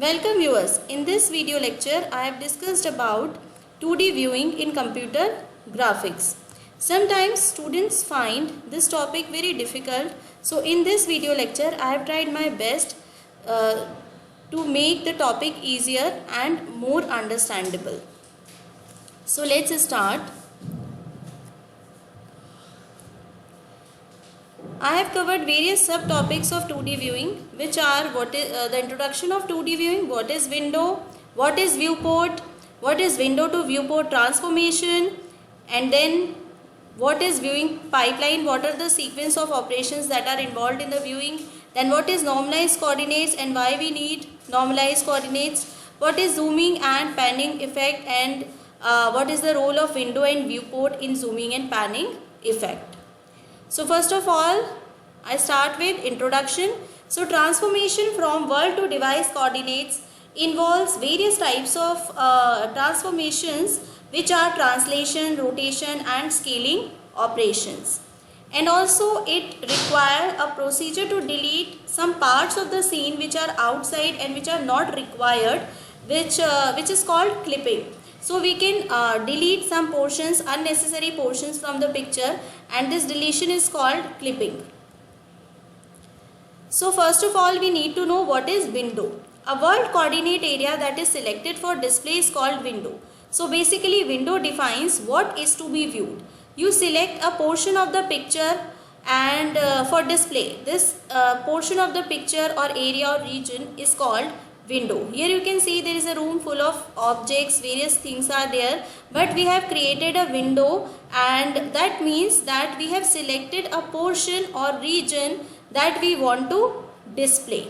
Welcome viewers. In this video lecture, I have discussed about 2D viewing in computer graphics. Sometimes students find this topic very difficult. So in this video lecture, I have tried my best to make the topic easier and more understandable. So let's start. I have covered various subtopics of 2D viewing, which are the introduction of 2D viewing, what is window, what is viewport, what is window to viewport transformation, and then what is viewing pipeline, what are the sequence of operations that are involved in the viewing, then what is normalized coordinates and why we need normalized coordinates, what is zooming and panning effect, and what is the role of window and viewport in zooming and panning effect. So first of all, I start with introduction. So transformation from world to device coordinates involves various types of transformations, which are translation, rotation and scaling operations. And also it requires a procedure to delete some parts of the scene which are outside and which are not required, which is called clipping. So we can delete some portions, unnecessary portions from the picture, and this deletion is called clipping. So first of all, we need to know what is window. A world coordinate area that is selected for display is called window. So basically window defines what is to be viewed. You select a portion of the picture and for display, this portion of the picture or area or region is called window. Here you can see there is a room full of objects, various things are there, but we have created a window, and that means that we have selected a portion or region that we want to display.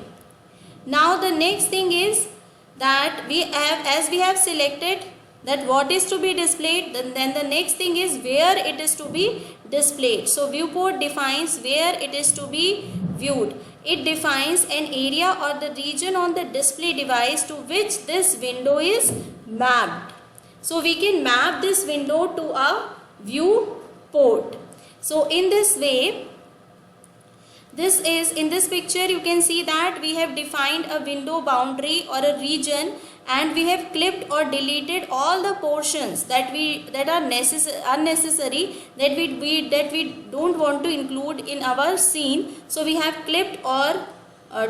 Now the next thing is that as we have selected that what is to be displayed, then the next thing is where it is to be displayed. So viewport defines where it is to be viewed. It defines an area or the region on the display device to which this window is mapped. So we can map this window to a viewport. So in this way, in this picture you can see that we have defined a window boundary or a region, and we have clipped or deleted all the portions that are unnecessary, that we don't want to include in our scene. So we have clipped or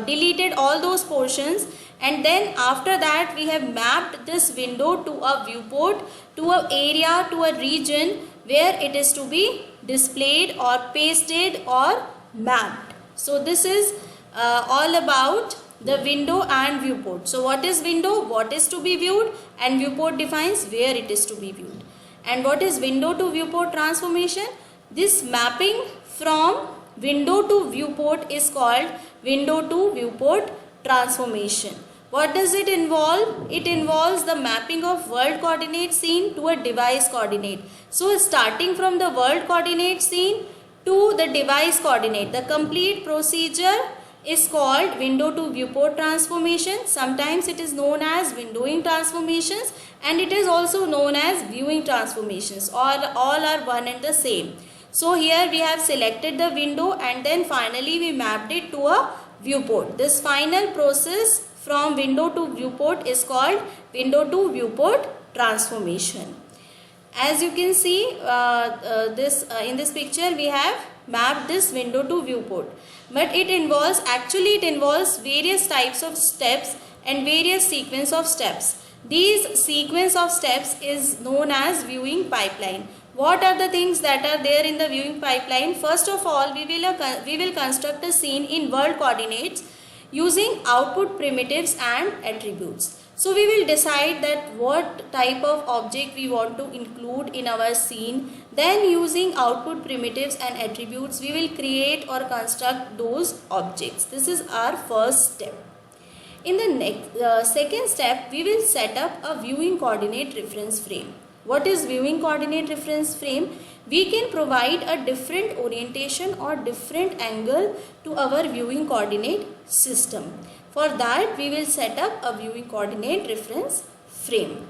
deleted all those portions, and then after that we have mapped this window to a viewport, to an area, to a region where it is to be displayed or pasted or mapped. So this is all about the window and viewport. So what is window? What is to be viewed, and viewport defines where it is to be viewed. And what is window to viewport transformation? This mapping from window to viewport is called window to viewport transformation. What does it involve? It involves the mapping of world coordinate scene to a device coordinate. So starting from the world coordinate scene to the device coordinate, the complete procedure is called window to viewport transformation. Sometimes it is known as windowing transformations, and it is also known as viewing transformations. All are one and the same. So here we have selected the window, and then finally we mapped it to a viewport. This final process from window to viewport is called window to viewport transformation. As you can see in this picture, we have mapped this window to viewport, but it involves various types of steps and various sequence of steps. These sequence of steps is known as viewing pipeline. What are the things that are there in the viewing pipeline? First of all, we will construct a scene in world coordinates using output primitives and attributes. So we will decide that what type of object we want to include in our scene. Then using output primitives and attributes, we will create or construct those objects. This is our first step. In the second step, we will set up a viewing coordinate reference frame. What is viewing coordinate reference frame? We can provide a different orientation or different angle to our viewing coordinate system. For that, we will set up a viewing coordinate reference frame.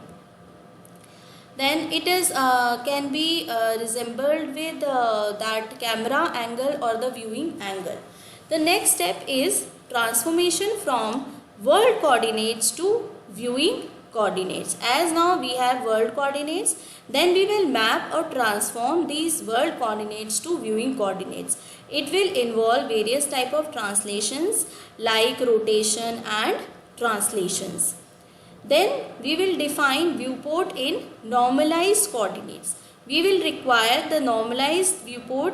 Then it is can be resembled with that camera angle or the viewing angle. The next step is transformation from world coordinates to viewing coordinates. As now we have world coordinates, then we will map or transform these world coordinates to viewing coordinates. It will involve various type of translations like rotation and translations. Then we will define viewport in normalized coordinates. We will require the normalized viewport.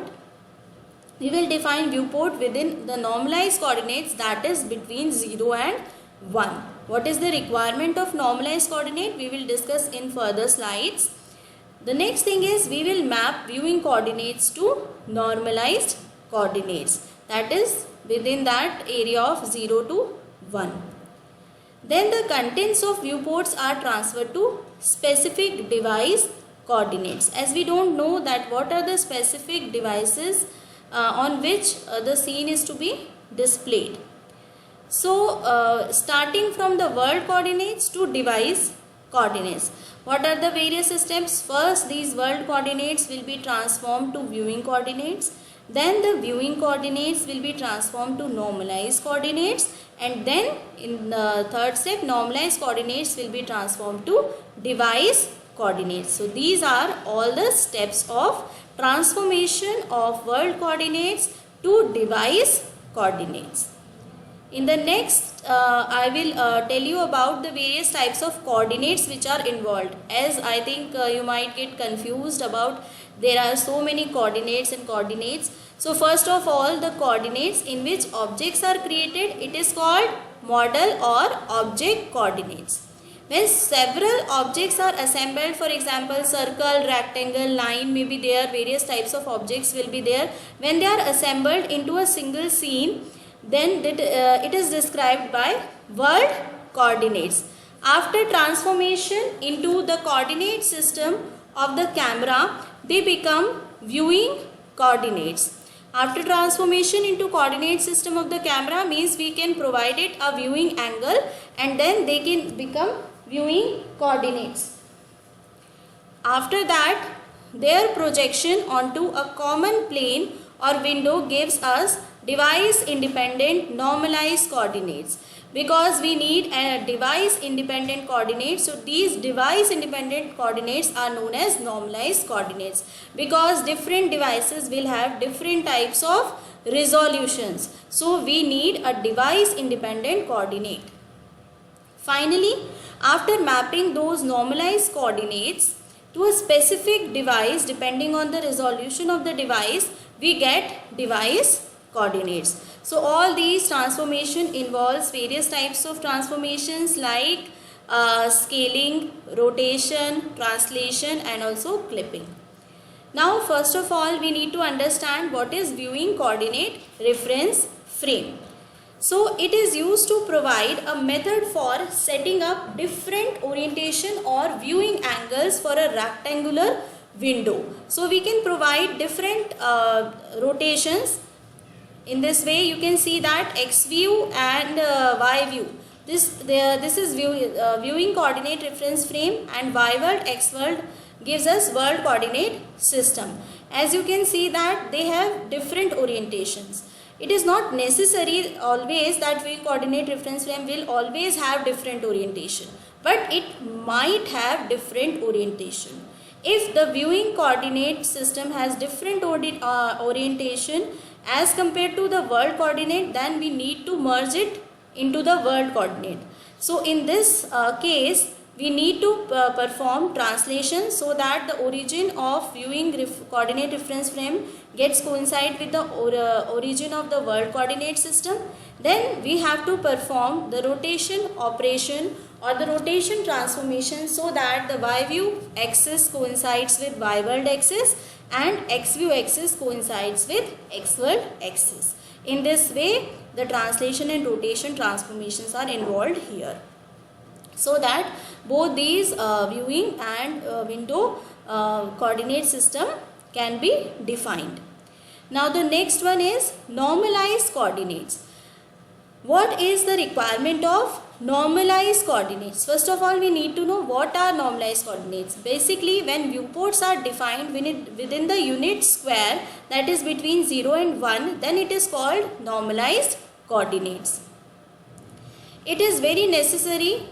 We will define viewport within the normalized coordinates, that is between 0 and 1. What is the requirement of normalized coordinate? We will discuss in further slides. The next thing is we will map viewing coordinates to normalized coordinates, that is within that area of 0 to 1. Then the contents of viewports are transferred to specific device coordinates. As we don't know that what are the specific devices on which the scene is to be displayed. So starting from the world coordinates to device coordinates. What are the various steps? First, these world coordinates will be transformed to viewing coordinates. Then the viewing coordinates will be transformed to normalized coordinates, and then in the third step, normalized coordinates will be transformed to device coordinates. So these are all the steps of transformation of world coordinates to device coordinates. In the next, I will tell you about the various types of coordinates which are involved. As I think you might get confused about there are so many coordinates and coordinates. So first of all, the coordinates in which objects are created, it is called model or object coordinates. When several objects are assembled, for example circle, rectangle, line may be there, various types of objects will be there. When they are assembled into a single scene, then it is described by world coordinates. After transformation into the coordinate system of the camera, they become viewing coordinates. After transformation into coordinate system of the camera means we can provide it a viewing angle, and then they can become viewing coordinates. After that, their projection onto a common plane or window gives us device independent normalized coordinates, because we need a device independent coordinate. So these device independent coordinates are known as normalized coordinates, because different devices will have different types of resolutions. So we need a device independent coordinate. Finally, after mapping those normalized coordinates to a specific device depending on the resolution of the device, we get device coordinates. So all these transformation involves various types of transformations like scaling, rotation, translation and also clipping. Now first of all, we need to understand what is viewing coordinate reference frame. So it is used to provide a method for setting up different orientation or viewing angles for a rectangular window. So we can provide different rotations. In this way you can see that X view and Y view. This is viewing coordinate reference frame, and Y world, X world gives us world coordinate system. As you can see that they have different orientations. It is not necessary always that viewing coordinate reference frame will always have different orientation, but it might have different orientation. If the viewing coordinate system has different orientation as compared to the world coordinate, then we need to merge it into the world coordinate. So in this case, we need to perform translation so that the origin of viewing coordinate reference frame gets coincide with the origin of the world coordinate system. Then we have to perform the rotation operation or the rotation transformation so that the Y view axis coincides with Y world axis and X view axis coincides with X world axis. In this way, the translation and rotation transformations are involved here, so that both these viewing and window coordinate system can be defined. Now the next one is normalized coordinates. What is the requirement of normalized coordinates? First of all, we need to know what are normalized coordinates. Basically, when viewports are defined within the unit square, that is between 0 and 1, then it is called normalized coordinates. It is very necessary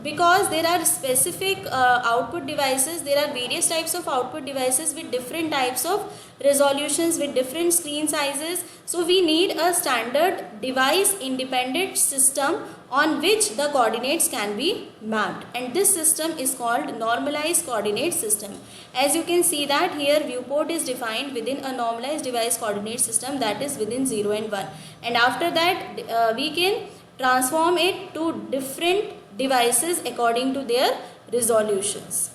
because there are specific output devices. There are various types of output devices with different types of resolutions, with different screen sizes. So we need a standard device independent system on which the coordinates can be mapped, and this system is called normalized coordinate system. As you can see that here viewport is defined within a normalized device coordinate system, that is within 0 and 1, and after that we can transform it to different devices according to their resolutions.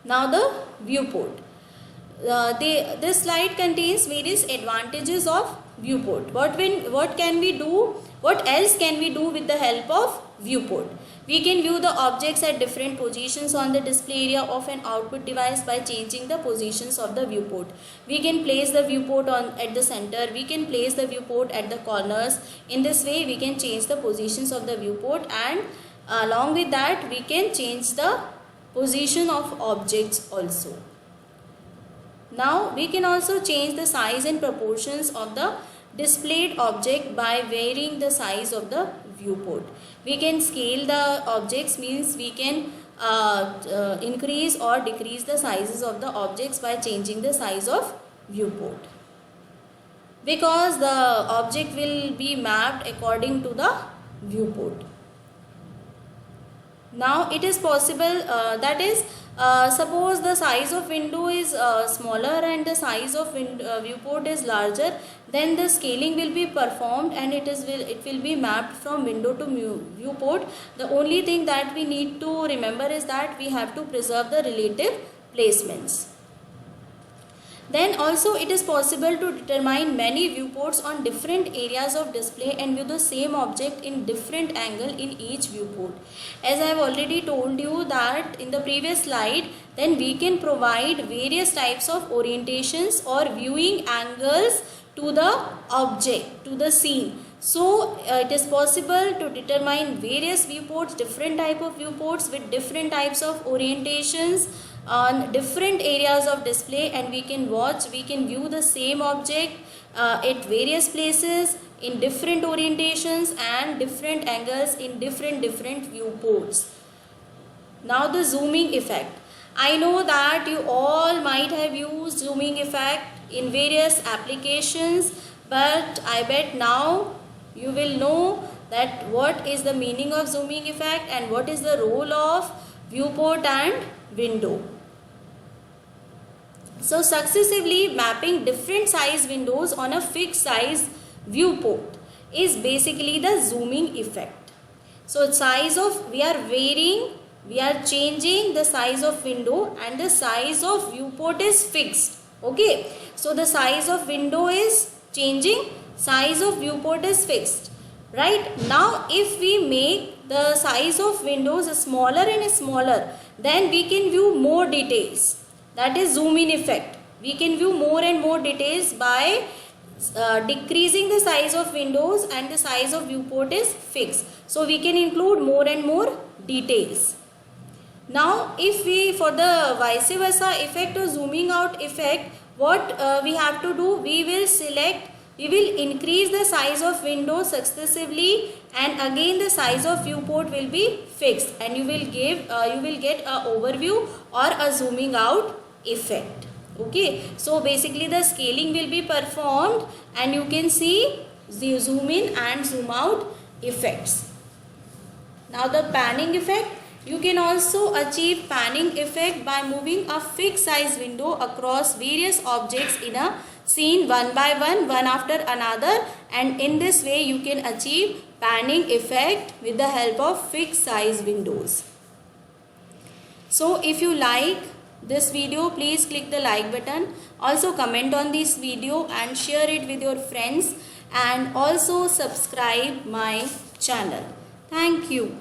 Now the viewport. This slide contains various advantages of viewport. What can we do? What else can we do with the help of viewport? We can view the objects at different positions on the display area of an output device by changing the positions of the viewport. We can place the viewport at the center. We can place the viewport at the corners. In this way, we can change the positions of the viewport, and along with that, we can change the position of objects also. Now, we can also change the size and proportions of the displayed object by varying the size of the viewport. We can scale the objects, means we can increase or decrease the sizes of the objects by changing the size of viewport, because the object will be mapped according to the viewport. Now it is possible, that is, suppose the size of window is smaller and the size of viewport is larger, then the scaling will be performed and it will be mapped from window to viewport. The only thing that we need to remember is that we have to preserve the relative placements. Then also it is possible to determine many viewports on different areas of display and view the same object in different angle in each viewport. As I have already told you that in the previous slide, then we can provide various types of orientations or viewing angles to the object, to the scene. So it is possible to determine various viewports, different type of viewports with different types of orientations on different areas of display, and we can view the same object at various places in different orientations and different angles in different viewports. Now the zooming effect. I know that you all might have used zooming effect in various applications, but I bet now you will know that what is the meaning of zooming effect and what is the role of viewport and window. So successively mapping different size windows on a fixed size viewport is basically the zooming effect. So we are changing the size of window and the size of viewport is fixed. Okay. So the size of window is changing, size of viewport is fixed. Right. Now if we make the size of windows smaller and smaller, then we can view more details. That is zoom in effect. We can view more and more details by decreasing the size of windows and the size of viewport is fixed. So we can include more and more details. Now if we, for the vice versa effect or zooming out effect, what we have to do, we will increase the size of window successively, and again the size of viewport will be fixed, and you will get a overview or a zooming out effect. Okay, so basically the scaling will be performed and you can see the zoom in and zoom out effects. Now the panning effect. You can also achieve panning effect by moving a fixed size window across various objects in a scene one by one after another, and in this way you can achieve panning effect with the help of fixed size windows. So if you like this video, please click the like button. Also comment on this video and share it with your friends, and also subscribe my channel. Thank you.